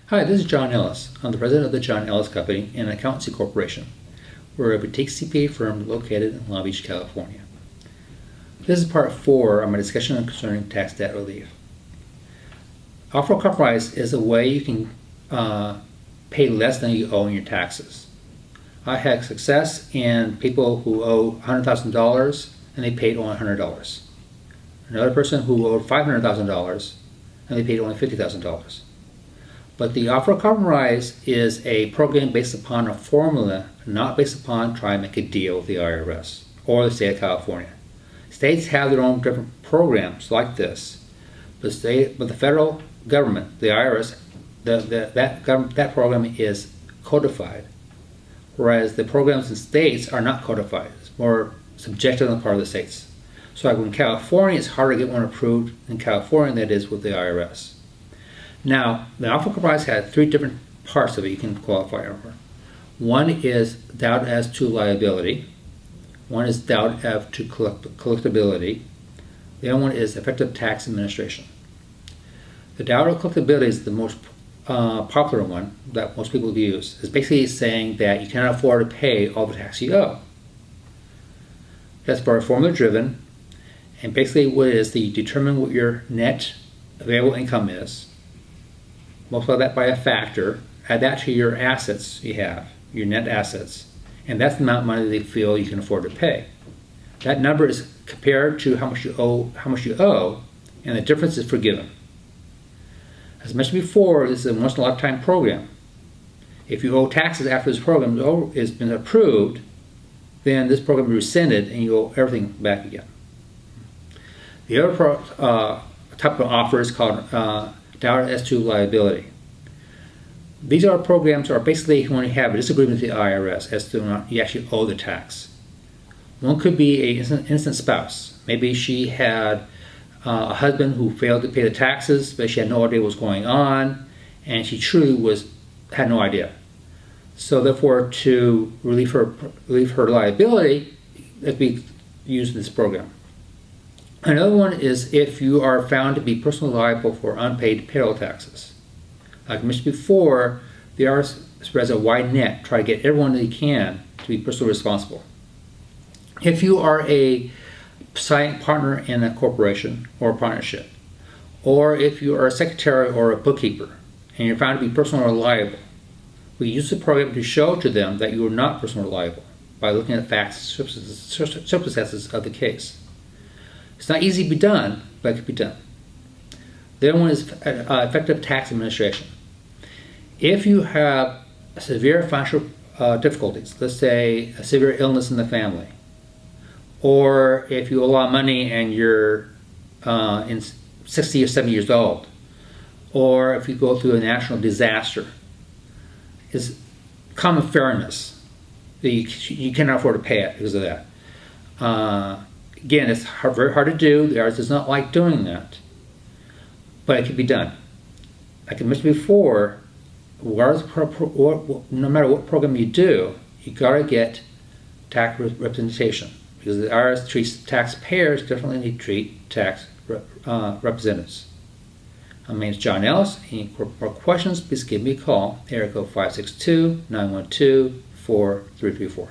Hi, this is John Ellis. I'm the president of the John Ellis Company and Accountancy Corporation. We're a boutique CPA firm located in Long Beach, California. This is part 4 of my discussion concerning tax debt relief. Offer of compromise is a way you can pay less than you owe in your taxes. I had success in people who owe $100,000 and they paid only $100. Another person who owed $500,000 and they paid only $50,000. But the offer of compromise is a program based upon a formula, not based upon trying to make a deal with the IRS or the state of California. States have their own different programs like this, but the federal government, the IRS, that program is codified, whereas the programs in states are not codified. It's more subjective on the part of the states. So like in California, it's harder to get one approved in California than it is with the IRS. Now, the offer of compromise has 3 different parts of it you can qualify for. One is doubt as to liability. One is doubt as to collectability. The other one is effective tax administration. The doubt of collectability is the most popular one that most people use. It's basically saying that you cannot afford to pay all the tax you owe. That's very formula driven, and basically what it is, you determine what your net available income is, multiply that by a factor, add that to your assets you have, your net assets, and that's the amount of money they feel you can afford to pay. That number is compared to how much you owe, and the difference is forgiven. As mentioned before, this is a once in a lifetime program. If you owe taxes after this program has been approved, then this program is rescinded and you owe everything back again. The other type of offer is called doubt as to liability. These are programs are basically when you have a disagreement with the IRS as to not you actually owe the tax. One could be an innocent spouse. Maybe she had a husband who failed to pay the taxes, but she had no idea what was going on, and she truly had no idea. So therefore, to relieve her liability, that be used in this program. Another one is if you are found to be personally liable for unpaid payroll taxes. Like I mentioned before, the IRS spreads a wide net, try to get everyone they can to be personally responsible. If you are a silent partner in a corporation or a partnership, or if you are a secretary or a bookkeeper and you're found to be personally liable, we use the program to show to them that you are not personally liable by looking at facts and circumstances of the case. It's not easy to be done, but it can be done. The other one is effective tax administration. If you have severe financial difficulties, let's say a severe illness in the family, or if you owe a lot of money and you're 60 or 70 years old, or if you go through a national disaster, it's common fairness. You cannot afford to pay it because of that. Again, it's very hard to do. The IRS does not like doing that, but it can be done. Like I mentioned before, no matter what program you do, you gotta get tax representation because the IRS treats taxpayers differently than they treat tax representatives. My name is John Ellis. Any more questions, please give me a call. Area code 562-912-4334.